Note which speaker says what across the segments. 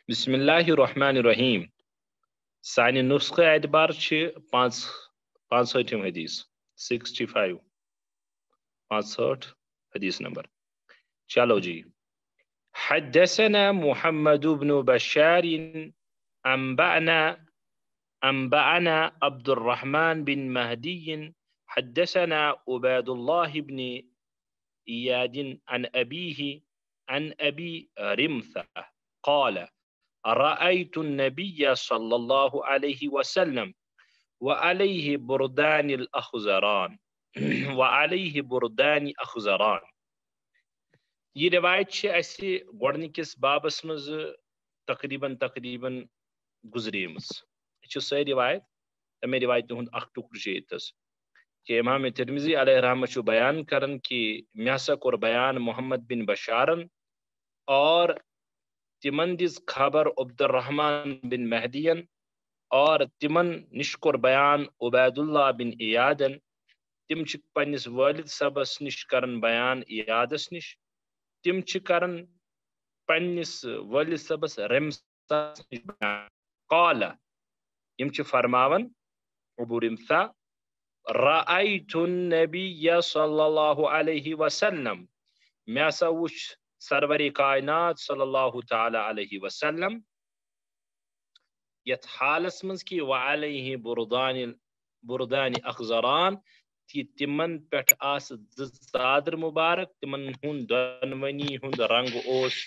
Speaker 1: بسم اللہ الرحمن الرحیم سانہِ نسخہ اعتبار چھِ 65 حدیث 65 حدیث نمبر. چلو جی. حدثنا محمد بن بشار أنبأنا عبد الرحمن بن مهدي حدثنا عبيد الله بن إياد عن أبيه عن أبي رمثة قال رأيت النبي صلى الله عليه وسلم وعليه بردان الأخزران وعليه بردان أخزران. یہ روایت چھِ اَسہِ گۄڈنِکِس بابس منٛز تقریباً گُزریمٕژ. یہِ چھِ سۄ روایت تَمے روایتہِ ہُنٛد اکھ ٹُکرٕ چھُ ییٚتٮ۪س کہ امام ترمذی علیہ رحمہ چھُ بیان کران کہ مےٚ ہسا کوٚر بیان محمد بن بشارن اور تمن دِژ خبر عبد الرحمان بن مہدین اور تمن نش کوٚر بیان عبید اللہ بن ایادن. تم چھِ پننس والد صبس نش کران بیان ایادس نش. تم چھِ کران پننس والد صبس رمثس نش بیان. قال یم چھِ فرماون ابو رمثہ رأيت النبي صلى الله عليه وسلم مےٚ ہسا وُچھ سرور کائنات صلی اللہ تعالی علیہ وسلم یتھ حالس منٛز کہ وعلیہ بردان اخزران کہ تمن پٮ۪ٹھ آسہٕ زٕ ژادر مبارک تمن ہُنٛد دۄنوٕنی ہُنٛد رنگ اوس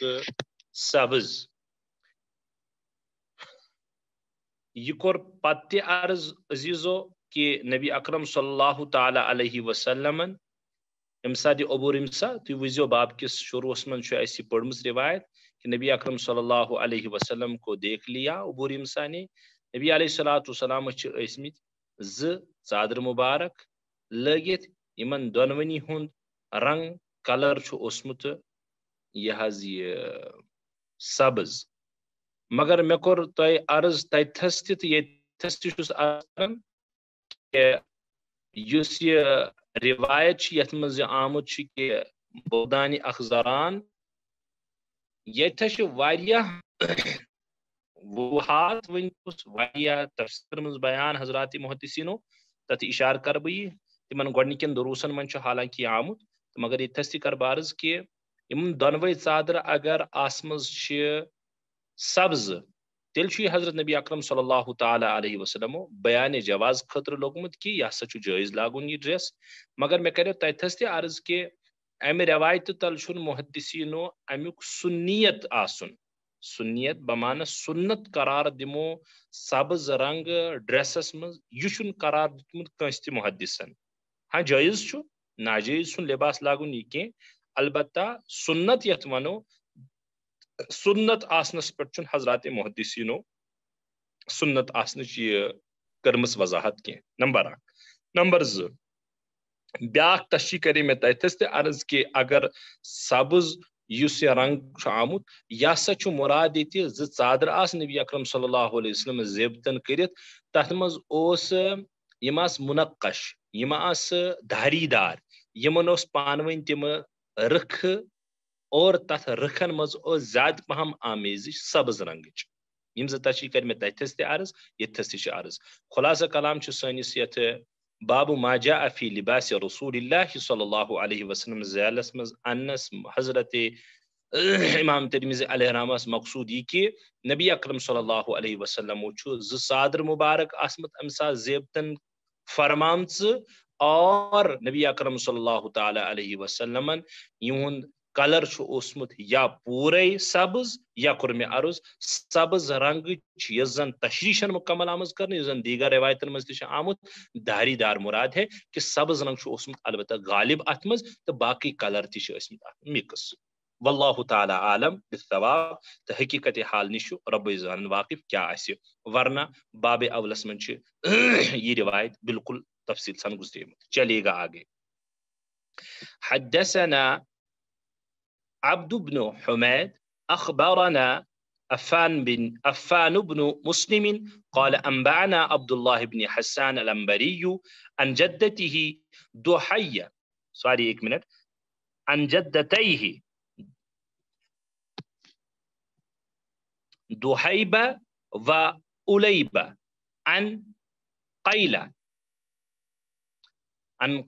Speaker 1: سبز. یہ کوٚر پتہٕ تہِ عرض عزیزو کہ نبی اکرم صلی اللہ تعالی علیہ وسلم ام ساتھ ابو رمثہ تُہۍ وٕچھزیو باب کس شروعس منٛز چھُ اَسہِ پٔرمٕژ روایت کہ نبی اکرم صلی اللہ علیہ وسلم کو دیکھ لیا ابو رمثہ نے. نبی علیہ الصلوۃ والسلام چھِ ٲسمٕتۍ زٕ ژادر مبارک لٲگِتھ یمن دۄنوٕنی ہُنٛد رنگ کلر چھُ اوسمُت یہِ حظ یہِ سبز. مگر مےٚ کوٚر تۄہہِ عرض تتھس تہِ تہٕ ییٚتھس تہِ چھُس عرض کران کہ یُس یہِ روایت چھِ یتھ منٛز یہِ آمُت چھُ کہ بردان اخزران ییٚتھس چھِ واریاہ وضوحات ونکُس واریاہ تفسیر منٛز بیان حضرات محدثینو تتھ اشارٕ کرٕ بہٕ یہِ تمن گۄڈنِکٮ۪ن دروسن منٛز چھُ حالانکہ آمُت مگر ییٚتھس تہِ کرٕ بہٕ عرض کہ یِم دۄنوَے ژادر اگر آسمژ چھِ سبز تیٚلہِ چھُ یہِ حضرت نبی اکرم صلی اللہ تعالی علیہ وسلمو بیان جواز خٲطرٕ لوگمُت کہ یہِ ہسا چھُ جٲیز لاگُن یہِ ڈریس. مگر مےٚ کریو تتھس تہِ عرض کہ امہِ روایتہِ تل چھُنہٕ محدثینو امیُک سنیت آسُن سنیت بمانہ سنت قرار دِمو سبز رنگ ڈریسس منٛز یہِ چھُنہٕ قرار دیُتمُت کٲنٛسہِ تہِ محدثن. ہاں جٲیز چھُ ناجٲیز چھُنہٕ لباس لاگُن یہِ کینٛہہ البتہ سنت یتھ ونو سنت آسنس پٮ۪ٹھ چھُنہٕ حضرات محدثینو سنت آسنٕچ یہِ کٔرمٕژ وضاحت کینٛہہ. نمبر 1. نمبر 2 بیاکھ تشریح کرے مےٚ تتھس تہِ عرض کہ اگر سبز یُس یہِ رنگ چھُ آمُت یہِ ہسا چھُ مراد ییٚتہِ زٕ ژادر آسہٕ نبی اکرم صلی اللہ علیہ وسلم زیبتن کٔرِتھ تتھ منٛز اوس یِم آسہٕ منقش یِم آسہٕ دھاری دار یِمن اوس پانہٕ ؤنۍ تِمہٕ رٕکھٕ اور تتھ رٕکھن منٛز اوس زیادٕ پہم آمیزش سبز رنگٕچ. یِم زٕ تشریح کرِ مےٚ تتھس تہِ عرض ییٚتھس تہِ چھِ عرض. خلاصہ کلام چھُ سٲنِس یتھ باب ما جاء فی لباس رسول اللہ صلی اللہ علیہ وسلم ذیلس منٛز انس حضرت امام ترمذی علیہ رحمس مقصود یہ کہ نبی اکرم صلی اللہ علیہ وسلم چھُ زٕ ژادر مبارک آسمت امہِ ساتہٕ زیبتن فرمامژ اور نبی اکرم صلی اللہ تعالی علیہ وسلمن یِہُنٛد کلر چھُ اوسمُت یا پوٗرے سبز یا کوٚر مےٚ عرض سبز رنگٕچ یۄس زن تشریح چھنہٕ مکمل آمٕژ کرنہٕ یُس زن دیگر روایتن منٛز تہِ چھُ آمُت دھاری دار مراد ہے کہ سبز رنگ چھُ اوسمُت البتہ غالب اتھ منٛز تہٕ باقٕے کلر تہِ چھِ ٲسمٕتۍ اتھ مکس. واللہ تعالی عالم بالصواب تہٕ حقیقت حال نِش چھُ رۄبٕے زانن واقف کیاہ آسہِ ورنہ باب اولس منٛز چھِ یہ روایت بالکل تفصیل سان گزریمٕژ. چلے گا آگے. حدثنا عبد بن حميد أخبرنا عفان بن مسلم قال أنبأنا عبد الله بن حسان الأنبري عن جدته ضحية عن جدتيه دحيبة وأليبة عن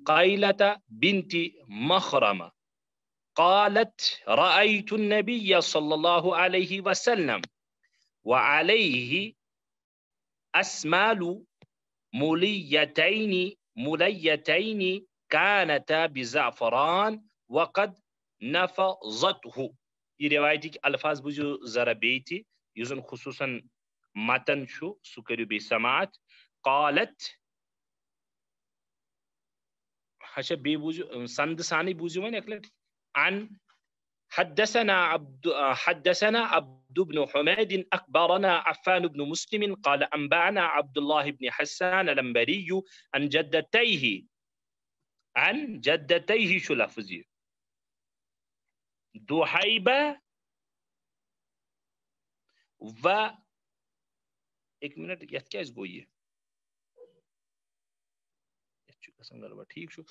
Speaker 1: قيلة بنت مخرمة قالت رأيت النبي صلى الله عليه وسلم وعليه أسمال مليتين كانتا بزعفران وقد نفضته. یہ روایتی الفاظ بوزیو ذرا بیتی یزن خصوصا متن شو سو کریو بی سماعت. قالت ہشا بی بوزیو سند ثانی بوزیو ون اکلٹ. عن حدثنا عبد بن حميد أخبرنا عفان بن مسلم قال أنبأنا عبد الله بن حسان الأنبري عن جدتيه شو لفظي دحيبة و ایک منٹ یت کیا گو یہ ٹھیک شو.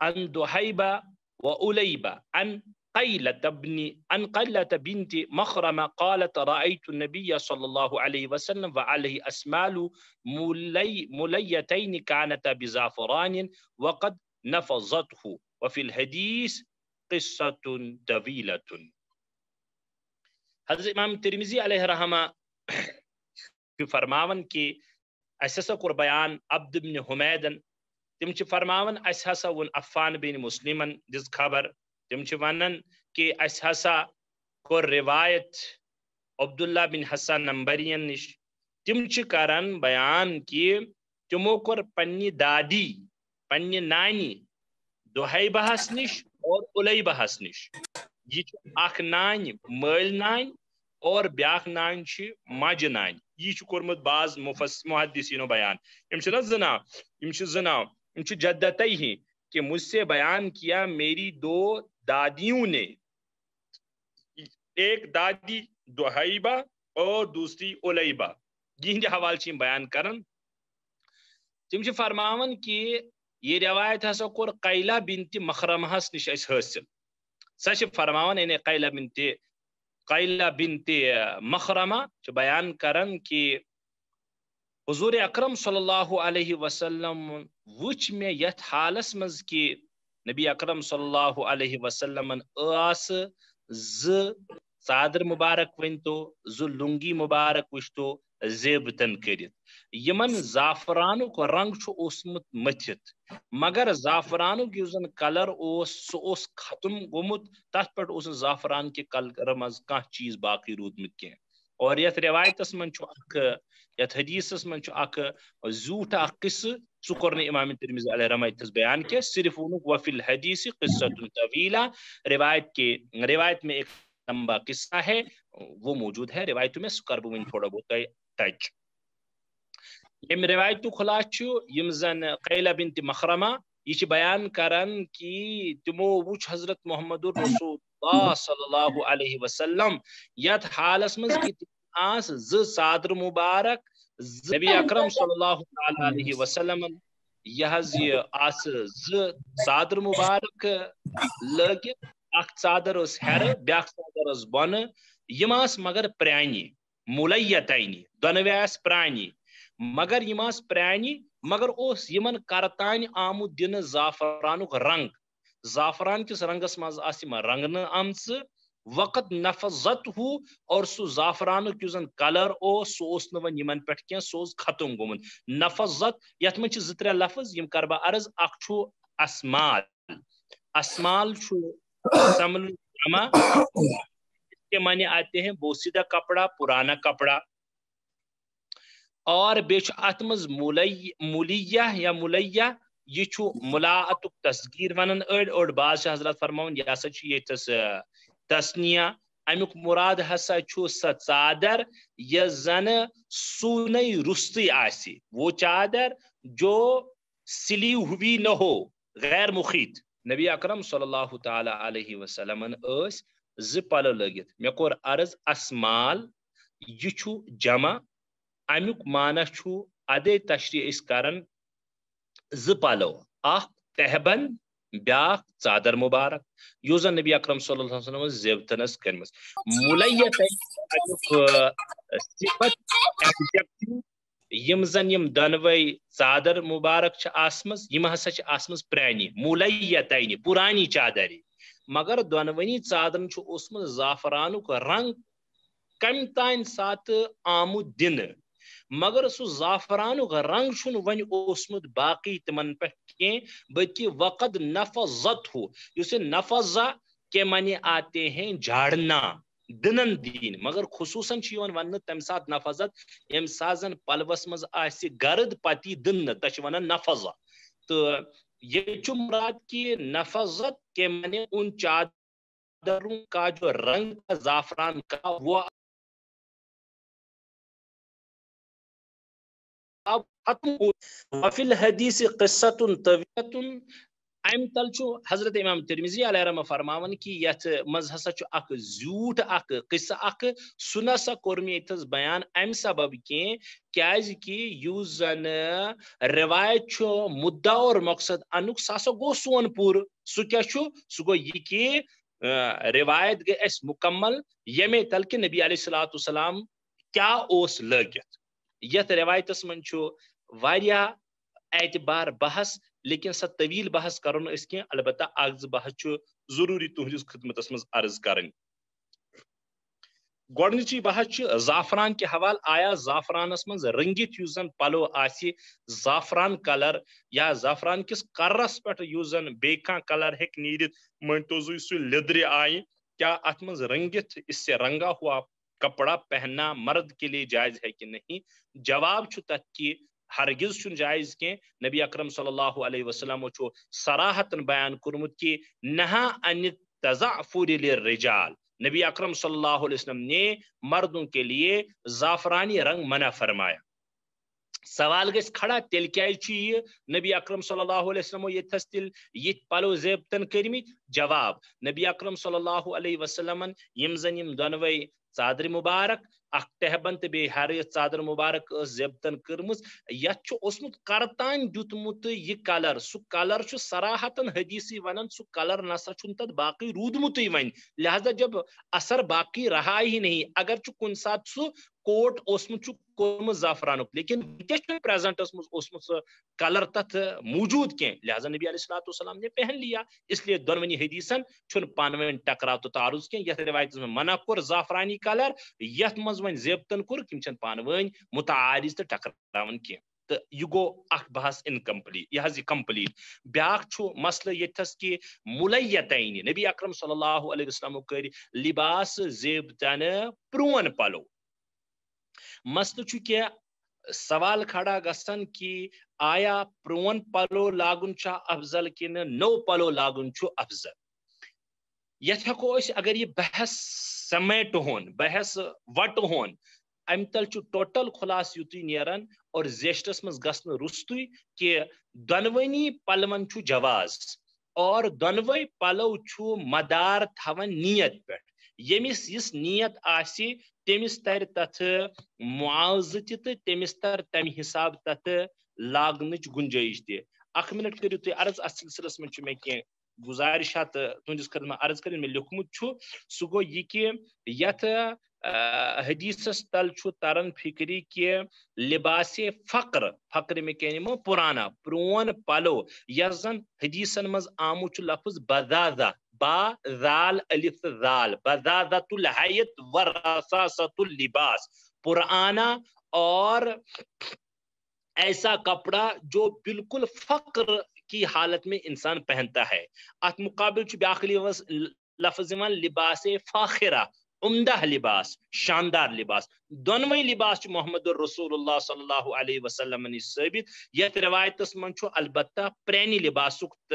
Speaker 1: عن دحيبة وأليبة عن قيلة بنت مخرمة قالت رأيت النبي صلى الله عليه وسلم وعليه أسمال مليتين كانتا بزعفران وقد نفضته وفي الحديث قصة طويلة. حضرت امام ترمذی علیہ رحمہ فرماون کہ اس ہسا کور بیان عبد بن حمیدن تم چھ فرماون اس ہسا ون عفان بن مسلمن دس خبر تم چھ ونن کہ اس ہسا کور روایت عبداللہ بن حسن نمبرین نش تم چھ کرن بیان کہ تمو کور پنی دادی پنی نانی دحیبہس نش اور الیبہس نش. یہ اخ نان مل نان اور بیاکھ نان ماجہ نان. یہ کورمت بعض محدثینو بیان یم زنا جدتہ ہی کہ مجھ سے بیان کیا میری دو دادیوں نے، ایک دادی دحیبہ اور دوسری الیبہ. یہ حوالہ چھ بیان کرن. تم چھ فرماون کہ یہ روایت ہسا کور قیلہ بنت مخرمہ نش اس حاصل. سا چھ فرماون یعنی قیلہ بنت مخرمہ چھ بیان کرن کہ حضور اکرم صلی اللہ علیہ وسلم وچ میں یت حالس مز کہ نبی اکرم صلی اللہ علیہ وسلم آس صادر مبارک ونتو لنگی مبارک وشتو زیبتن کرت یمن زعفرانک رنگ چھ اوسمت متھت مگر زعفرانک یوزن کلر اوس ختم گومت تت پٹ اوس زعفران کے کلر مز کانہ چیز باقی رودمت کی. اور یت روایتس من یت حدیثس من اخ زیوٹھ اخ قصہ سہ کور امام ترمذی علیہ رحمۃ بیان کے صرف اونک وفی الحدیث قصۃ طویلہ. روایت میں ایک لمبا قصہ ہے وہ موجود ہے روایت میں، سہ کربہ ون تھوڑا بہت ٹچ. یم روایت خلاص یم زن قیلہ بنت مخرمہ یہ بیان کرن کہ تمو وچ حضرت محمد رسول اللہ صلی اللہ علیہ وسلم یت حالس مز کہ آس صادر مبارک نبی اکرم صلی اللہ علیہ وسلم یہ آس صادر مبارک لگت اخ ژادر اس ہر بیاکھ ژادر اس بن یم آس مگر پرانی ملیتین دونوے آس پرانی مگر یم آس پرانی مگر اوس یمن کرتان آمد دن زعفرانک رنگ زعفران کس رنگس مز آس یم رنگن آمژ وقت نفضت ہو اور سو زعفرانک یوزن کلر اوس نون یمن پٹ کی سوز ختم گومن. نفضت یت من چھ زترے لفظ یم کربا عرض اخ چھو اسمال چھو سمل جمع اس کے معنی آتے ہیں بوسیدہ کپڑا پرانا کپڑا اور بیچ اتمز مولیہ یا ملیہ یہ چھو ملاعت تصغیر ونن اڑ بعض حضرات فرماون یہ ہسا چھ یتس تسنیہ امیک مراد ہسا چھو سہ ژادر یہ زن سونی رستی آسی وہ چادر جو سلی ہوئی نہ ہو غیر مخیط. نبی اکرم صلی اللہ تعالی علیہ وسلم اس پلو لگت مے کور عرض اسمال یہ چھو جمع امیک معنی چھو ادے تشریح اس کرن پلو اخ تہبند بیاکھ ژادر مبارک یوزن نبی اکرم صلی اللہ علیہ وسلم زیبتنس کرمس. ملیت صفت ایڈجیکٹو یم زن یم دنوی چادر مبارک چھ آسمز یم ہسا چھ آسمز پرانی مولیتین پرانی چادر مگر دونونی چادرن چھ اوسمت زعفرانک رنگ کم تان سات آمد دن مگر سو زعفرانک رنگ چھن ون اوسمت باقی تمن پہ کی بلکہ وقد نفذت ہو اسے نفذہ کے معنی آتے ہیں جھاڑنا دنن دین مگر خصوصاً ون تم سات نفذت یم سازن پلوس مز آسی گرد پتی دن تش ونان نفذہ تو یہ مراد کی نفذت کے معنی ان چادروں کا جو رنگ زعفران کا وہ اب ختم ہو وفی الحدیث قصۃ طویلۃ ام تل حضرت امام ترمذی علیہ رحمہ فرماون کہ یت مز ہسا اخ زیوٹ اخ قصہ اخ سنا سا کورمی اتس بیان ام سبب کیاز کہ یوز زن روایت مدعا اور مقصد انک سا گو سون پور سو کیا سو گو یہ کہ روایت گئی اس مکمل یمے تل کہ نبی علیہ الصلوۃ والسلام کیا اوس لگت یت روایتس من واریاہ اعتبار بحث لیکن سا طویل بحث کرو اس کی البتہ اخ بحث ضروری تہندس خدمتس مز عرض کرن گۄڈنِچی بحث زعفران کے حوالہ آیا زعفرانس مز رنگت یُس زن پلو آسی زعفران کلر یا زعفران کس کرس پہ یُس زن بیٚیہِ کانٛہہ کلر ہیٚکہِ نیٖرِتھ مٲنتو سُہ لیدرِ آیہِ کیا ات مز رنگت اس سے رنگا ہوا کپڑا پہننا مرد کے لیے جائز ہے کہ نہیں جواب تک کہ ہرگز چھ جائز کی نبی اکرم صلی اللہ علیہ وسلم صراحتن بیان کورمت کہ نہا ان تزعفر للرجال نبی اکرم صلی اللہ علیہ وسلم نے مردوں کے لیے زعفرانی رنگ منع فرمایا سوال گھس کھڑا تیل کیا نبی اکرم صلی اللہ علیہ وسلم یتس تیل یہ پلو زیبتن کرمت جواب نبی اکرم صلی اللہ علیہ وسلم یم زن یم دونوے چادر مبارک اخ تہبند تو بی ہر چادر مبارک زیبتن کرمز یت اوسمت کرتان دیتمت یہ کلر سہ کلر صراحتن حدیثی ونان سہ کلر نسا تت باقی رودمت ون لہذا جب اثر باقی رہا ہی نہیں اگر کن سات سہ کوٹ اوسمت کورمت زعفرانک لیکن پریزنٹس مز کلر تت موجود کی لہذا نبی علیہ الصلوۃ والسلام نے پہن لیا اس لیے دونونی حدیثن چھن پانوین ٹکراو تو تعارض کی یت روایت میں منع کور زعفرانی کلر یت مز ون زیبتن کور تم چھن پانوین متعارض تو ٹکراون کی تو یہ گو اخ بحث انکمپلیٹ یہ کمپلیٹ بیاکھ مسئلہ یتس کہ ملیتین نبی اکرم صلی اللہ علیہ وسلم کر لباس زیبتن پرون پلو مسئلہ کہ سوال کھڑا گسن کہ آیا پرون پلو لاگن افضل کن نو پلو لاگن افضل یت ہیکو اگر یہ بحث سمیٹ ہون بحث وٹ ہون ام تل ٹوٹل خلاص یوتی نیران اور زیشتس مز گسن رستوی کہ دونونی پلون جواز اور دونوے پلو مدار تھوان نیت پہ یمس اس نیت آسی تمس تر تت معاوضہ تہ تمس تر تمہ حساب تت لاگنچ گنجائش تہ اخ منٹ کرو تھی عرض ات سلسلس من میں کی گزارشات تہندس خدمت عرض کریں میں لیکھمت سہ گو یہ کہ یت حدیثس تل تران فکری کہ لباس فقر میں کہ نمو پرانا پرون پلو یس زن حدیثن مز آمت لفظ بزازہ با ذال الف ذال بزازۃ الحیت ورصاصۃ اللباس پرانا اور ایسا کپڑا جو بالکل فقر کی حالت میں انسان پہنتا ہے ات مقابل بیاکھ لفظ لباس فاخرہ عمدہ لباس شاندار لباس دونوئی لباس محمد الرسول اللہ صلی اللہ علیہ وسلم ثابت یت روایتس من البتہ پرانی لباسک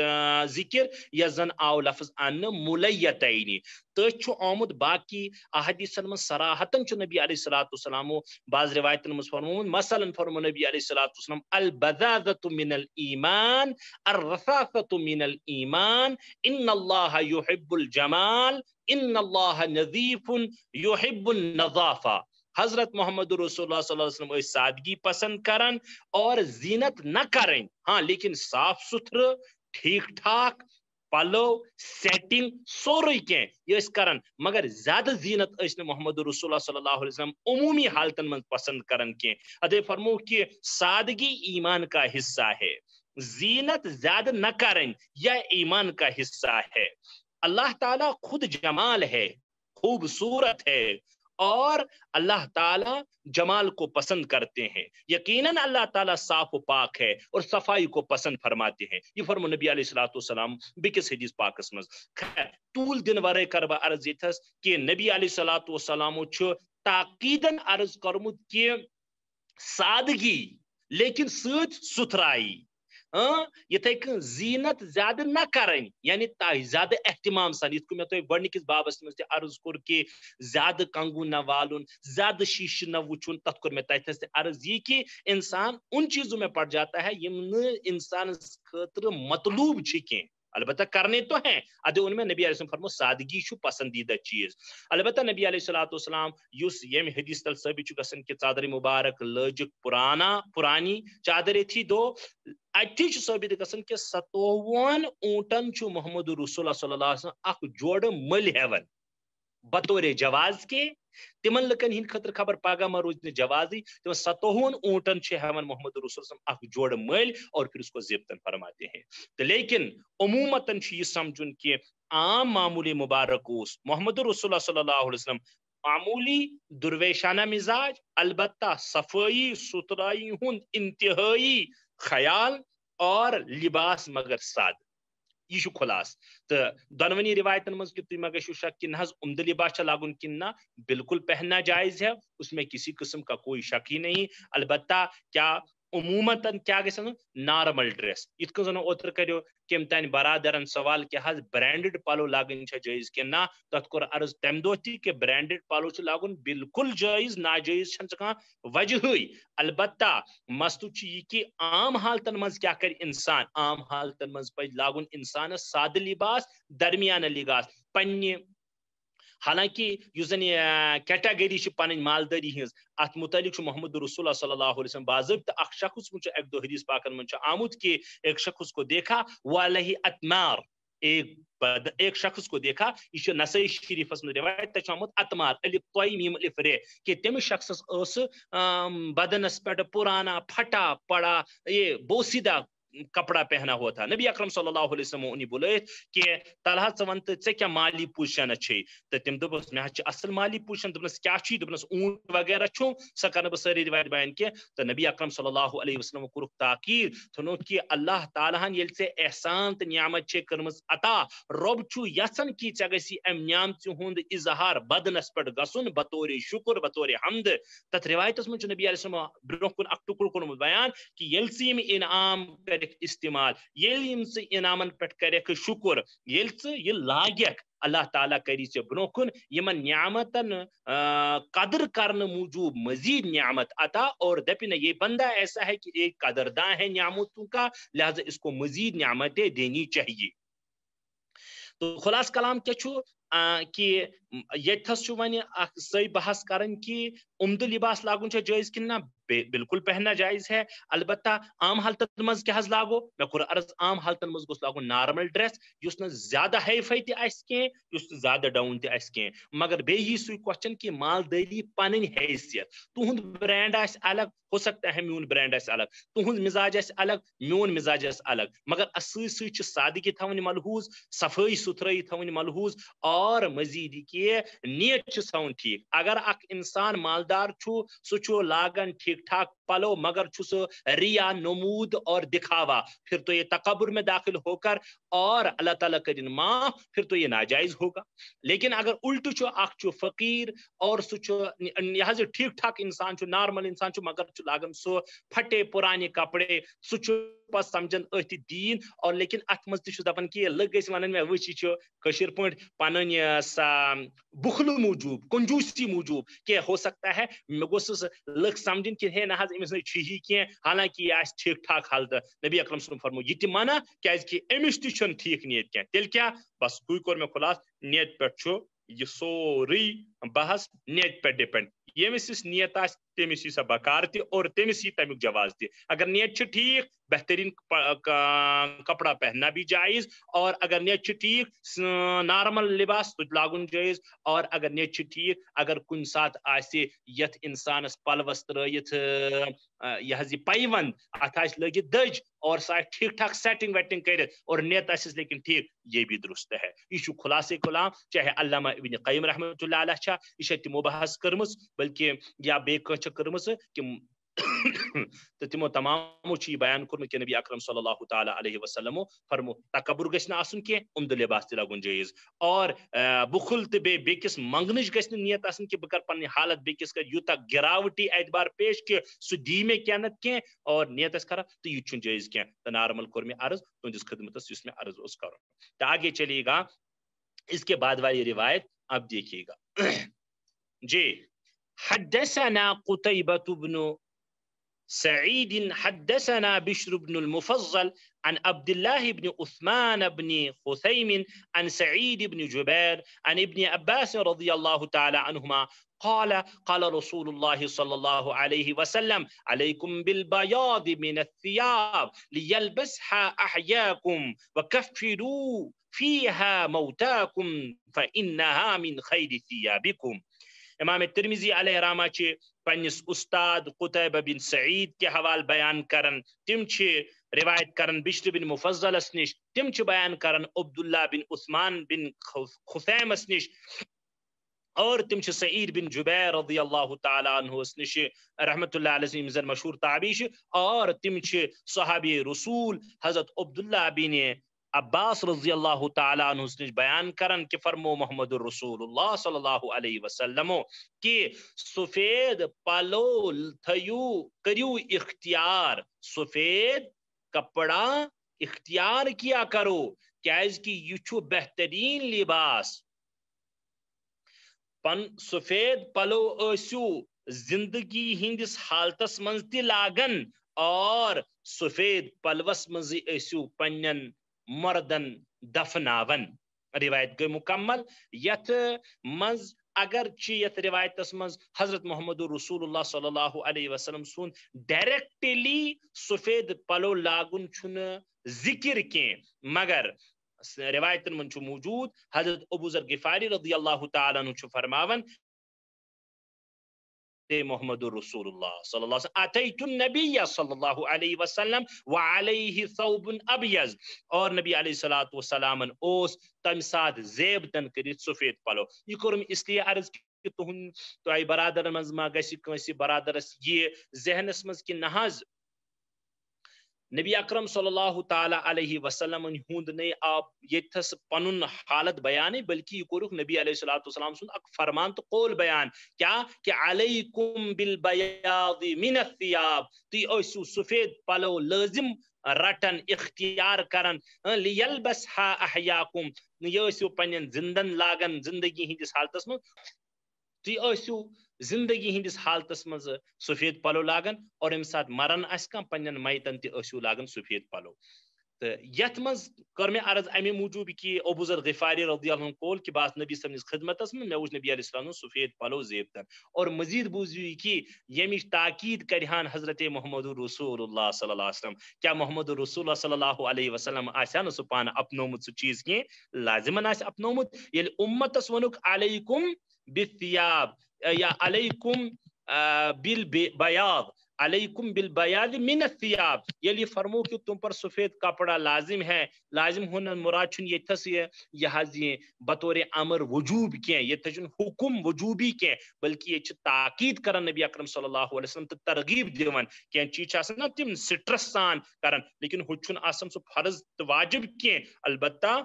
Speaker 1: ذکر یس زن آو لفظ ان ملیتین تو آمد باقی احادیثن من صراحتن نبی علیہ الصلوۃ والسلام بعض روایتن من فرمون مثلا فرمو نبی علیہ الصلوۃ والسلام البذاذۃ من الایمان الرثاثۃ من الایمان ان اللہ یحب الجمال ان اللہ نظیف یحب النظافہ حضرت محمد رسول اللہ صلی اللہ علیہ وسلم سادگی پسند کرن اور زینت نہ کریں ہاں لیکن صاف ستھرا ٹھیک ٹھاک پلو سیٹنگ سوری کی کران مگر زیادہ زینت محمد رسول اللہ صلی اللہ علیہ وسلم عمومی حالتن من پسند کران کی ادے فرمو کہ سادگی ایمان کا حصہ ہے زینت زیادہ نہ کریں یہ ایمان کا حصہ ہے اللہ تعالیٰ خود جمال ہے خوبصورت ہے اور اللہ تعالیٰ جمال کو پسند کرتے ہیں یقیناً اللہ تعالیٰ صاف و پاک ہے اور صفائی کو پسند فرماتے ہیں یہ فرمو نبی علیہ السلام بکس حدیث پاکس مز طول دن ورے کر بہ عرض یتھس کہ نبی علیہ السلام تاکیدن عرض کرمت کہ سادگی لیکن سۭتۍ ستھرائی یتھے کن زینت زیادہ نہ کریں یعنی زیادہ اہتمام سان یت میں تھی گۄڈنِکِس بابس مز عرض کور کہ زیادہ کنگو نہ والن زیادہ شیشہ نہ وچھن تتھ کور میں تتھس عرض یہ کہ انسان ان چیزوں میں پڑ جاتا ہے یم انسان خاطر مطلوب کی البتہ کرنے تو ہیں ادے ان میں نبی علیہ السلام فرمو سادگی چھو پسندیدہ چیز البتہ نبی علیہ السلام یس یم حدیث تل ثابت گژھان کہ چادر مبارک لٲجِکھ پرانی چادر تھی دو اتھی ثابت گژھان کہ 57 اونٹن چھُ محمد رسول اللہ صلی اللہ علیہ وسلم اخ جوڑ مل ہیون بطور جواز کے تمن لکن ہند خطر خبر پگہ ما روز جوازی تم 57 اونٹن ہیون محمد رسول اخ جوڑ مل اور پھر اس کو ضبطن فرماتے ہیں تو لیکن عموماً یہ سمجھن کہ عام معمولی مبارک اس محمد رسول اللہ صلی اللہ علیہ وسلم معمولی درویشانہ مزاج البتہ صفائی ستھرائی ہند انتہائی خیال اور لباس مگر ساد یہ خلاص تو دونونی روایتن مز کہ تھی ما گھو شک کہ نہ عمدہ لباس لاگن کن نہ بالکل پہننا جائز ہے اس میں کسی قسم کا کوئی شک ہی نہیں البتہ کیا عموماً کیا گھس نارمل ڈریس یت کن زن اوتر کرو کم تین برادرن سوال کہ حض برانڈڈ پلو لاگن جائز کہ نہ تت کور عرض تم دہ تھی کہ برانڈڈ پلو لاگن بالکل جائز ناجائز چھن وجہ البتہ مسئلہ یہ کہ عام حالتن مز کیا کر انسان عام حالتن مز پہ لاگن انسان سادہ لباس درمیانہ لباس پنہ حالانکہ اس زن کیٹاگری پن مالداری ہز ات متعلق محمد رسول اللہ صلی اللہ علیہ وسلم باضابطہ اخ شخص من ایک دو حدیث پاکن من آمت کہ ایک شخص کو دیکھا والہ اتمار ایک شخص کو دیکھا یہ نسائی شریفس میں روایت آمت اتمار الف طوی میم الف رے کہ تم شخص اس بدنس پہ پرانا پھٹا پڑا یہ بوسیدہ کپڑا پہنا ہوا تھا نبی اکرم صلی اللہ علیہ وسلم انہیں بولے کہ طلحہ ژٕ وَن تہٕ ژےٚ کیٛاہ مالی پوزیشن چھے تو تم دوٚپُس مےٚ حظ چھِ اصل مالی پوزیشن دوٚپنس کیٛاہ چھُے دوٚپنس اونٹ وغیرہ چھُم سۄ کرنہٕ بہٕ سٲری روایت بیان کینٛہہ تو نبی اکرم صلی اللہ علیہ وسلم کوٚرُکھ تاکید تھونوک کہ اللہ تعالیٰ ہن ییٚلہِ ژےٚ احسان تہٕ نعمت چھے کٔرمٕژ عطا رۄب چھُ یژھان کہ ژےٚ گژھی امہِ نعمژِ ہُنٛد اظہار بدنس پٮ۪ٹھ گژھُن بطور شکر بطور حمد تتھ روایتس منٛز چھُ نبی علیہ السلام برونٛہہ کُن اکھ ٹُکُر کوٚرمُت بیان کہ ییٚلہِ ژٕ یِم انعام کرکھ استعمال ییٚلہِ یِم ژٕ انعامن پٮ۪ٹھ کرکھ شکر ییٚلہِ ژٕ یہِ لاگکھ اللہ تعالیٰ کری ژےٚ برونٛہہ کُن یمن نعمتن قدر کرنے موجوب مزید نعمت عطا اور دپن یہ بندہ ایسا ہے کہ ایک قدرداں ہے نعمتوں کا لہذا اس کو مزید نعمتیں دینی چاہیے تو خلاص کلام کیا چھو کہ یتھس ون سی بحث کرن کہ عمدہ لباس لاگن جائز کن نہ بالکل پہننا جائز ہے البتہ عام حالتن مز کیا لاگو میں کور عرض عام حالتن مز گوس لاگن نارمل ڈریس یس نہ زیادہ ہائی فائی تہ آس کی یس زیادہ ڈاؤن تہ آس کی مگر بیٚیہِ یی سُے کوسچن کہ مالداری پنن حیثیت تہند برانڈ آس الگ ہو سکتا ہے میون برانڈ آس الگ تہند مزاج آس الگ میون مزاج آس الگ مگر سی سی چھ سادگی تھاون ملحوظ صفائی ستھرائی تھاون ملحوظ اور مزید کہ نیت چھ تھاون ٹھیک اگر اک انسان مالدار چھو سو چھو لاگن ٹھیک ٹھاک پلو مگر چھو سو ریا نمود اور دکھاوا پھر تو یہ تکبر میں داخل ہو کر اور اللہ تعالیٰ کرن معاف پھر تو یہ ناجائز ہوگا لیکن اگر الٹ چھو اخ چھو فقیر اور سو چھو یہ ٹھیک ٹھاک انسان چھو نارمل انسان چھو مگر چھو لاگن سو پھٹے پرانے کپڑے سو چھو پس سمجھن اتھی دین اور لیکن ات مز تہ دپان کہ لگ گژھِ ونن مے وچ چھ کشیر پٲٹھۍ پنن بخل موجوب کنجوسی موجوب کہ ہو سکتا ہے مے گوسس لگ سمجھن کہ ہے نہ امس ہی کی حالانکہ یہ آس ٹھیک ٹھاک حالت نبی اکرم صلی اللہ علیہ وسلم فرمو یہ تہ منع کیازکہ امس تہ چھن ٹھیک نیت کی تیل کیا بس کوئی کور مے خلاص نیت پہ یہ سوری بحث نیت پہ ڈپینڈ یمس نیت آس تمس یہ سا بکار تہ اور تمس یہ تمیک جواز تہ اگر نیت ٹھیک بہترین کپڑا پہننا بھی جائز اور اگر نیت ٹھیک نارمل لباس لاگن جائز اور اگر نیت ٹھیک اگر کن سات آسہ یت انسانس پلوس ترائت یہ پیوند ات آس لگت دج اور سا ٹھیک ٹھاک سیٹنگ ویٹنگ کرت اور نیت آسس لیکن ٹھیک یہ بھی درست ہے یہ خلاصہ کلام چاہے علامہ ابن قیم رحمۃ اللہ علیہ چھا یہ تمو بحث کرمز بلکہ یا بے کرمز کہ تو تمو تمامو چی بیان کورمت کہ نبی اکرم صلی اللہ تعالی علیہ وسلم فرمو تکبر گژھِ نہٕ آسُن کینٛہہ عمدہ لباس تہِ لاگُن جٲیِز اور بخل تہ بیٚکِس منگنٕچ گژھِ نہٕ نیت آسٕنۍ کہ بہٕ کر پننہِ حالت بیٚکِس کر یوٗتاہ گراوٹی اعتبار پیش کہ سُہ دی مےٚ کینٛہہ نتہٕ کینٛہہ اور نیت آسہِ خراب تہٕ یہِ تہِ چھُنہٕ جٲیِز کینٛہہ تہٕ نارمل کوٚر مےٚ عرض تُہنٛدِس خدمتس یُس مےٚ عرض اوس کرُن تہٕ آگے چلیے گا اس کے بعد والی روایت اب دیکھیے گا جی حدثنا قتيبة بن سعيد حدثنا بشر بن المفضل عن عبد الله بن عثمان بن خثيم عن سعيد بن جبير عن ابن عباس رضي الله تعالى عنهما قال رسول الله صلى الله عليه وسلم عليكم بالبياض من الثياب ليلبسها أحياكم وكفروا فيها موتاكم فإنها من خير ثيابكم. امام ترمذی علیہ رحمہ چھ پنس استاد قتیبہ بن سعید کے حوال بیان کرن تم چھ روایت کرن بشر بن مفضلس نش تم چھ بیان کرن عبداللہ بن عثمان بن خثیمس نش اور تم چھ سعید بن جبیر رضی اللہ تعالی عنہ نش رحمت اللہ علیہ زن مشہور تابعی اور تم چھ صحابی رسول حضرت عبداللہ بن عباس رضی اللہ تعالی عنہ نے بیان کرن کہ فرمو محمد الرسول اللہ صلی اللہ علیہ وسلم کہ سفید پلو تھیو کریو اختیار سفید کپڑا اختیار کیا کرو کیاز کہ یہ چھو بہترین لباس پن سفید پلو اسو زندگی ہندس حالتس منز تی لاگن اور سفید پلوس منز اسو پنن مردن دفناون روایت گئی مکمل یت منز اگر یت روایتس منز حضرت محمد رسول اللہ صلی اللہ علیہ وسلم سن ڈائریکٹلی سفید پلو لاگن چھن ذکر کی مگر روایتن من چھو موجود حضرت ابو ذر غفاری رضی اللہ تعالی عنہ چھو فرماون محمد رسول اللہ صلی اللہ علیہ وسلم اتیت النبی صلی اللہ علیہ وسلم وعلیہ ثوب ابیض اور نبی علیہ الصلوۃ والسلام اوس تم سات زیبتن کرت سفید پلو یہ کرم اس لیے عرض کہ تہ برادر مز ما گسی کنسی برادرس یہ ذہنس مز کہ نہاز نبی اکرم صلی اللہ تعالی علیہ وسلم ہند نئی آپ یتس پنن حالت بیان بلکہ یہ کورک نبی علیہ الصلوۃ والسلام سن اک فرمان تو قول بیان کیا کہ علیکم بالبیاض من الثياب تی اسو سفید پلو لازم رٹن اختیار کرن لیلبسها احیاکم یہ اسو پنن زندن لاگن زندگی ہندس حالتس من تی اسو زندگی ہندس حالتس مز سفید پلو لاگن اور ام سات مرن اس کم پنن میتن تی اسو لاگن سفید پلو تو یت مز کر میں عرض امی موجود کہ ابو ذر غفاری رضی اللہ عنہ قول کہ بات نبی صلی اللہ علیہ وسلم خدمتس میں وچ نبی علیہ السلام سفید پلو زیبتن اور مزید بوزی کہ یمش تاکید کرہان حضرت محمد رسول اللہ صلی اللہ علیہ وسلم کیا محمد رسول اللہ صلی اللہ علیہ وسلم آسان سپان اپنومت سو چیز کی لازمن آس اپنومت یل امتس ونک علیکم بالثياب یا علیکم بالبیاض علیکم بالبیاض من الثياب یلی فرمو کہ تم پر سفید کپڑا لازم ہے لازم ہونا مراد چھن یہ تھس یہ بطور امر وجوب کیں یہ تھن حکم وجوبی کیں بلکہ یہ تاکید کرن نبی اکرم صلی اللہ علیہ وسلم ترغیب دیون کہ چیز آسن نا تم سٹرس سان کرن لیکن ہو چھن آسن سو فرض واجب کیں البتہ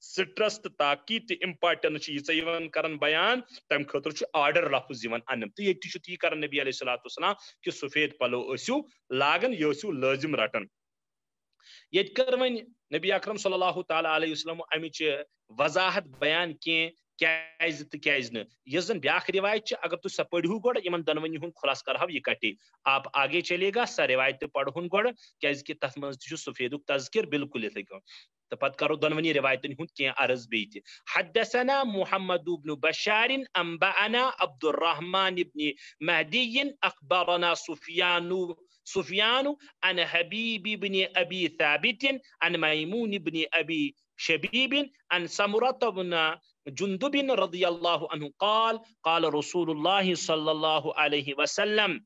Speaker 1: سٹرس تو تاکید امپارٹنس یہ کرن بیان تم خاطر آرڈر لفظ ان تو یہ تی کرن نبی علیہ الصلوۃ والسلام کہ سفید پلو اسو لاگن یہ اسو لازم رٹن یہ کر ون نبی اکرم صلی اللہ تعالی علیہ وسلم امچ وضاحت بیان کیاز تو کیاز نہ یہ زن بیاکھ روایت اگر تھی سا پڑھو گوڑ ان دونونی ہند خلاص کرہو یہ کٹے آپ آگے چلے گا سا روایت پڑھن گوڑ کیاز کہ تتھ مز سفید تذکر بالکل اتھے تو پت کرو دونونی روایتن ہند کی عرض بیت حدثنا محمد بن بشار انبأنا عبد الرحمن بن مهدي اخبرنا سفيان عن حبيب بن ابي ثابت عن ميمون بن ابي شبيب عن سمرة بن جندب رضي الله عنه قال قال رسول الله صلى الله عليه وسلم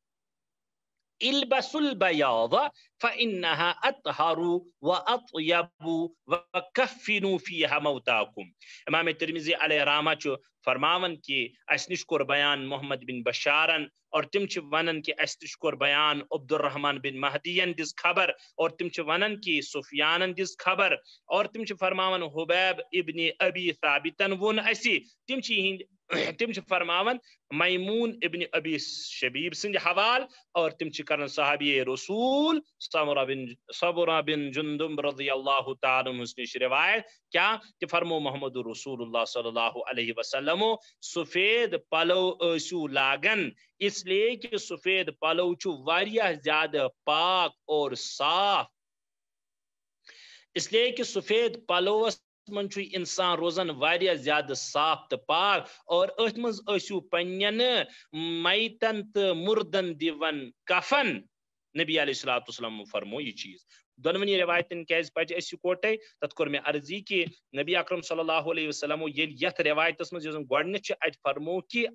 Speaker 1: البسوا البياض فإنها أطهر وأطيب وكفنوا فيها موتاكم. امام ترمذی علیہ رحمہ چھ فرماون کہ اس نش کور بیان محمد بن بشارن اور تم چھ ونن کہ اس نش کور بیان عبد الرحمن بن مہدیین دس خبر اور تم چھ ونن کہ سفیانن دس خبر اور تم چھ فرماون حبیب ابن ابی ثابتن ون اسی تم چھ فرماون میمون ابن ابی شبیب سند حوال اور تم چھ کرن صحابی رسول سمرہ بن جندب رضی اللہ تعالی عنہ نش روایت کیا کہ فرمو محمد رسول اللہ صلی اللہ علیہ وسلم سفید پلو اسو لاگن اس لیے کہ سفید پلو چھ واریاہ زیادہ پاک اور صاف، اس لیے کہ سفید پلوس من انسان روزان واریاہ زیادہ صاف تو پاک اور ات مز اسو پنین میتن تو مردن دیون کفن. نبی علیہ الصلوۃ والسلام فرمو یہ چیز دونونی روایتن کیز پچ اس کوٹے تت کور میں عرضی کہ نبی اکرم صلی اللہ علیہ وسلم یت روایتس مز گڈنچ ات فرمو کہ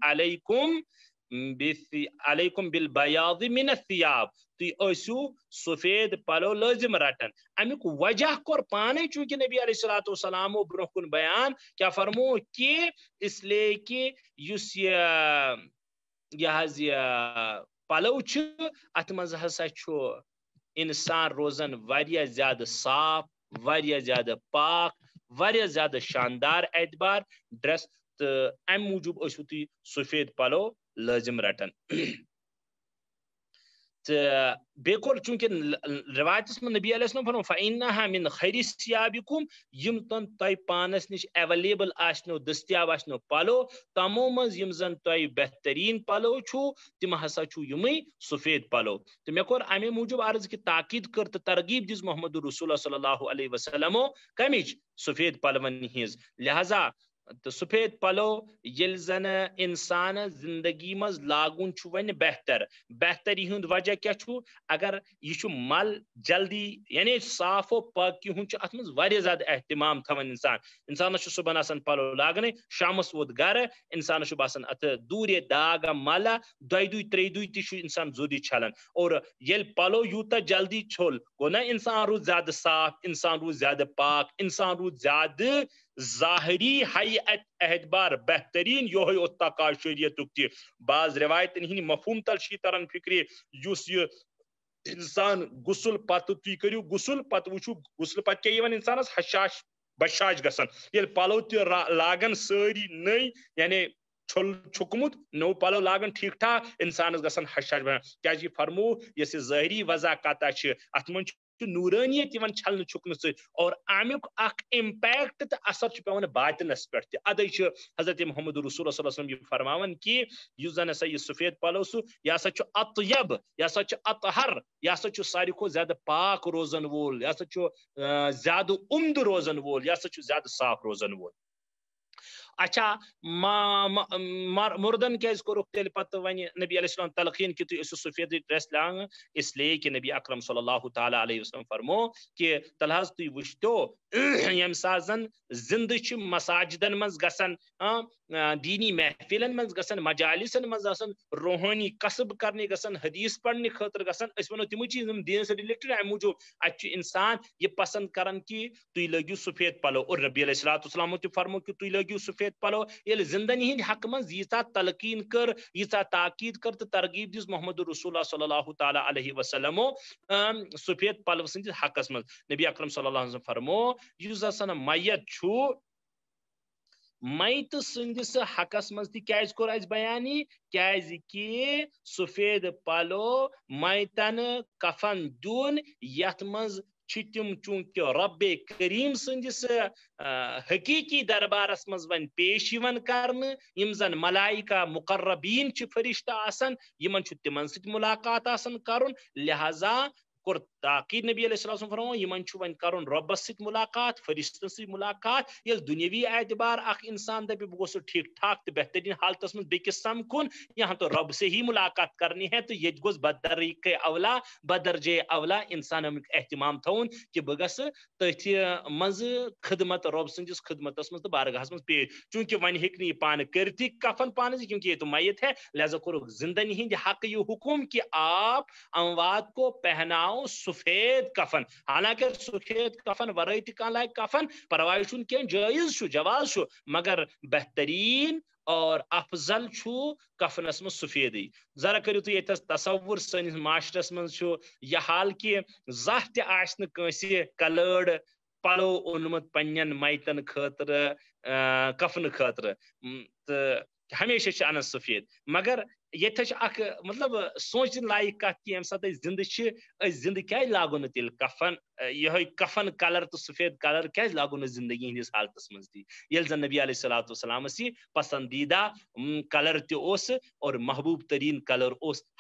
Speaker 1: علیکم بالبیاض من الثیاب تی اسو سفید پلو لازم رٹن. امیک وجہ کور پانے چونکہ نبی علیہ الصلوۃ والسلام برہ کن بیان کیا فرمو کہ اس لیے کہ اس پلو ات مز ہسا انسان روزن واریاہ زیادہ صاف، واریاہ زیادہ پاک، واریاہ زیادہ شاندار اعتبار ڈریس تو ام موجوب اسو تی سفید پلو لازم رٹن. بے کور چونکہ روایت میں نبی علیہ السلام فرمو فإنها من خیر ثيابكم یم تن تہ پانس نش اویلیبل آسنو دستیاب آسنو پلو تمو مز یم زن تہ بہترین پلو چھو تم ہسا چھو یمی سفید پلو. تو مے کور امی موجوب عرض کی تاکید کر تو ترغیب دس محمد رسول اللہ صلی اللہ علیہ وسلم کمچ سفید پلون ہز. لہذا تو سفید پلو یل زن انسان زندگی مز لاگن ون بہتری ہند وجہ کیا چھو اگر یہ مل جلدی یعنی صاف و پاکی ہند ات مز واریاہ زیادہ اہتمام تھوان انسانس صبح آسان پلو لاگنے شامس ووت گھر انسانس باسان ات دور داغ ملا دہ ترے دہ انسان زودی چھلان اور یل پلو یوتا جلدی چھل گو نا انسان روز زیادہ صاف، انسان روز زیادہ پاک، انسان روز زیادہ ظاہری حیت اعتبار بہترین یہ اتقا شریعت تہ. بعض روایت ہند مفہوم تل چھ تران فکری اس یہ انسان غسل پتہ تھی کرو غسل پتہ وچو غسل پتہ کیا انسانس حشاش بشاش گسان یل پلو تہ لاگن ساری نئی یعنی چھل چھکمت نو پلو لاگن ٹھیک ٹھاک انسانس گسان حشاش بنان کیا فرمو یس ظاہری وضع کتا ات من نورانیت چھلن چھکن ست اور امیک اخ امپیکٹ تو اثر پیوان باطنس پہ تہ. ادے حضرت محمد رسول اللہ صلی اللہ علیہ وسلم یہ فرماون کہ اس زن ہسا یہ سفید پلو سہ یہ ہسا اطیب، یہ ہسا اطہر، یہ ہسا ساری کھو زیادہ پاک روزن وول، یہ ہسا زیادہ عمد روزن وول، یہ ہسا زیادہ صاف روزن وول. اچھا مردن کیز کورک تیل پتہ ون نبی علیہ السلام تلقین کہ تھی اسو سفید ڈریس لاگ اس لیے کہ نبی اکرم صلی اللہ تعالی علیہ وسلم فرمو کہ تلحظ تھی وچتو یم سازن زندہ چھ مساجدن مز گسن دینی محفلن مز گسن مجالسن مز آسن روحانی قصب کرنے گسن حدیث پڑھنے خاطر گسن اس ونو تم چیز دین سے ریلیٹڈ ام موجود اچ انسان یہ پسند کرن کہ تھی لگیو سفید پلو اور نبی علیہ الصلوۃ والسلام تہ فرمو کہ تھی لگیو سفید پلو یل زندن ہند حق من ییژا تلقین کر ییژا تاکید کر تو ترغیب دس محمد رسول اللہ صلی اللہ تعالی علیہ وسلم سفید پلو سندس حقس من. نبی اکرم صلی اللہ علیہ وسلم فرمو یس آسان میت چھو میت سندس حقس مز تیز کور اس بیانی کیاز کہ سفید پلو میتن کفن دون یت مز تم چونکہ رب کریم سندس حقیقی دربارس مز ون پیش کرنے یم زن ملائکہ مقربین فرشتہ آسن یمن تمن ست ملاقات آسن کرن لہذا کور تاکید نبی علیہ السلام فرمو یمن چھ ون کرن ربس ست ملاقات فرشتن ست ملاقات یل دنیوی اعتبار اخ انسان دپہ بہ گوس ٹھیک ٹھاک تو بہترین حالتس من بیکس سمکن یہاں تو رب سے ہی ملاقات کرنی ہے تو یہ گوس بدرجہ اولا بدرجہ اولا انسان امیک اہتمام تھون کہ بہ گس تتھ مز خدمت رب سندس خدمتس من تو بارگاہس من پیش چونکہ ون ہیک یہ پان کرتی کفن پان سے کیونکہ یہ تو میت ہے لہذا کورک زندگی ہند حق یہ حکم کہ آپ اموات کو پہناؤ سفید کفن حالانکہ سفید کفن ورائے تہ لائق کفن پرواہ چھ کی جائز جواز چھ مگر بہترین اور افضل چھو کفنس من سفیدی ذرا کرو تو یہ تصور سنس معاشرس من یہ حال کہ زہ تہ کنسی کلرڈ پلو اونمت پنن میتن خاطر کفن خاطر تو ہمیشہ انان سفید مگر یہ اخ مطلب سوچن لائق کت کہ یم سات زندہ کیا لاگو نا تیل کفن یہ کفن کلر تو سفید کلر کیا لاگو نا زندگی ہندس حالتس مز تھی یل زن نبی علیہ الصلوۃ والسلام یہ پسندیدہ کلر تہ اور محبوب ترین کلر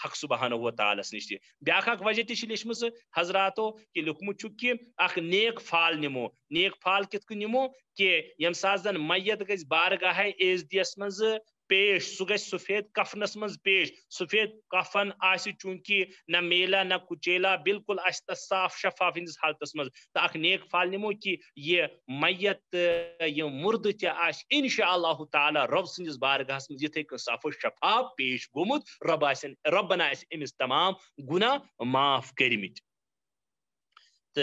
Speaker 1: حق سبحانہ و تعالی نش تہ بیاکھ اخ وجہ تہ لیچم حضراتو کہ لیکھمت چھ کہ اخ نیک فال نمو نیک فال کت کن نمو کہ یم سات زن میت گژھِ بارگاہ عزدیس مز پیش سہ گژھِ سفید کفنس مز پیش سفید کفن آس چونکہ نہ میلا نہ کچیلا بالکل آس صاف شفاف ہندس حالتس مز تو اخ نیک فال نمو کہ یہ میت یہ مرد تہ آس انشاء اللہ تعالی رب سندس بارگاہس مز یتھے کن صاف و شفاف پیش گومت ربن آس امس تمام گناہ معاف کرمت تو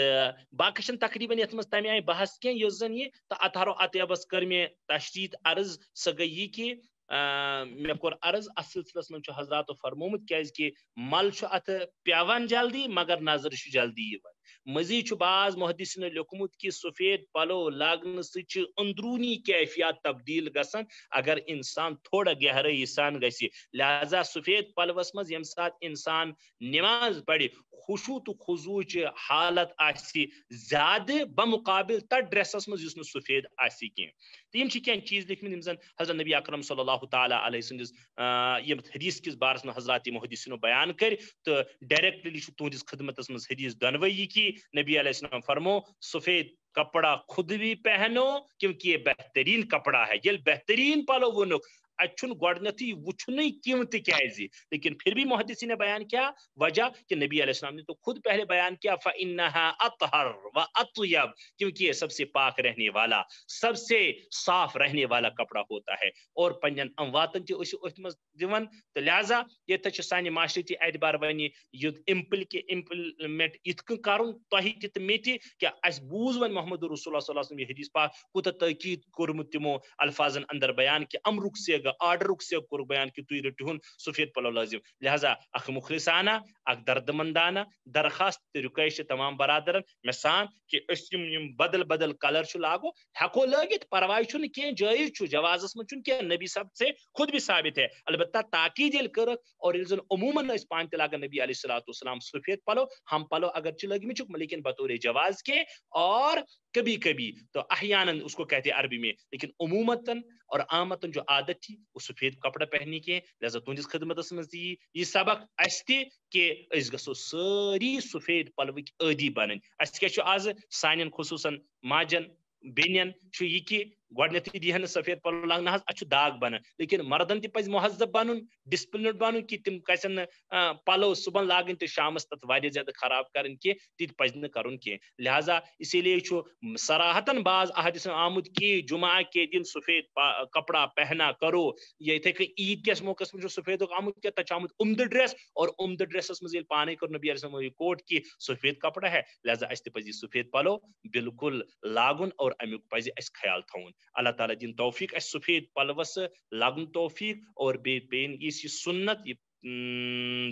Speaker 1: باقی تقریباً یت مز تمہ آئی بحث کی زن یہ تو اطہر و اطیبس کر میں تشدید عرض سہ گئی کہ مے کور عرض ات سلسلس من حضرات فرمومت کہ مل ات پیوان جلدی مگر نظر جلدی مزید بعض محدثین لیکھمت کہ سفید پلو لاگن ست اندرونی کیفیات تبدیل گسن اگر انسان تھوڑا گہرائی سان گسی لہذا سفید پلوس مز یم سات انسان نماز پڑھ خشوع تو خضوع حالت آسی زیادہ بمقابل تر ڈریسس مز یس سفید آسی کی تو کی چیز لکھمت زن حضرت نبی اکرم صلی اللہ تعالی علیہ سندس یم حدیث کس بارس میں حضرات محدثینو بیان کر تو ڈائریکٹلی تہندس خدمتس مز حدیث دنوئی کی نبی علیہ السلام فرمو سفید کپڑا خود بھی پہنو کیونکہ یہ بہترین کپڑا ہے یہ بہترین پلو ونک اتھ گۄڈنیتھٕے وچھنٕے قیمت کیازِ لیکن پھر بھی محدثین نے بیان کیا وجہ کہ نبی علیہ السلام نے تو خود پہلے بیان کیا فَإِنَّهَا أَطْهَرُ وَأَطْيَبُ کیونکہ یہ سب سے پاک رہنے والا سب سے صاف رہنے والا کپڑا ہوتا ہے اور پنن امواتن تہ اتھ مز دِوان تو لہذا یہ تہ سانہ معاشرتی اعتبار ونہ امپلمنٹ ات کن کرن تہ تہ مے تہ کہ اس بوز ون محمد رسول اللہ صلی اللہ علیہ وسلم یہ حدیث پاک کوتاہ تاکید کورمت تمو الفاظن اندر بیان کہ امرک سے آرڈرک سے کور بیان کہ تھی رٹہن سفید پلو لازم لہذا اخ مخلصانہ اخ دردمندانہ درخواست رکائش تمام برادرن میں سان کہ بدل بدل کلر لاگو ہیکو لگت پرواہ چھ کی جائز جوازس من کی نبی صاحب سے خود بھی ثابت ہے البتہ تاکید یل کر اور زن عموماً پان تہ لاگان نبی علیہ الصلوۃ والسلام سفید پلو ہم پلو اگر لگم لیکن بطور جواز کے اور کبھی کبھی تو احیانا اس کو کہتے ہیں عربی میں لیکن عمومتاً اور عامتاً جو عادت تھی وہ سفید کپڑا پہننے کے لہذا تہندس خدمتس مز یہ سبق اس تہ کہ اس گژھو ساری سفید پلوک عادی بنن اس کیا آز سانن خصوصاً ماجن بینین یہ کہ گۄڈنیتھٕے دِہن سفید پلو لاگنہ اتھ داغ بنان لیکن مردن تہ پزِ مہذب بنن ڈسپلنڈ بنن کہ تم گژھن پلو صبح لاگن تو شامس تک واریاہ زیادہ خراب کرن کی تہ پزِ نہ کرن کی لہذا اسی لیے صراحتاً بعض احادیث آمت کہ جمعہ کے دن سفید کپڑا پہنا کرو یا اتھے کہ عید کس موقع میں سفید آمت کیا تک آمت عمدہ ڈریس اور عمدہ ڈریسس مز پانے کر نبی علیہ السلام کوٹ کہ سفید کپڑا ہے لہذا اس تہ پزِ سفید پلو بالکل لاگن اور امیک پزِ اس خیال تھون اللہ تعالیٰ دین توفیق اس سفید پلوس لاگن توفیق اور بین یہ سنت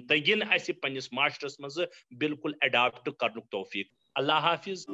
Speaker 1: تگن اس پنس معاشرس مز بالکل اڈاپٹ کرن توفیق اللہ حافظ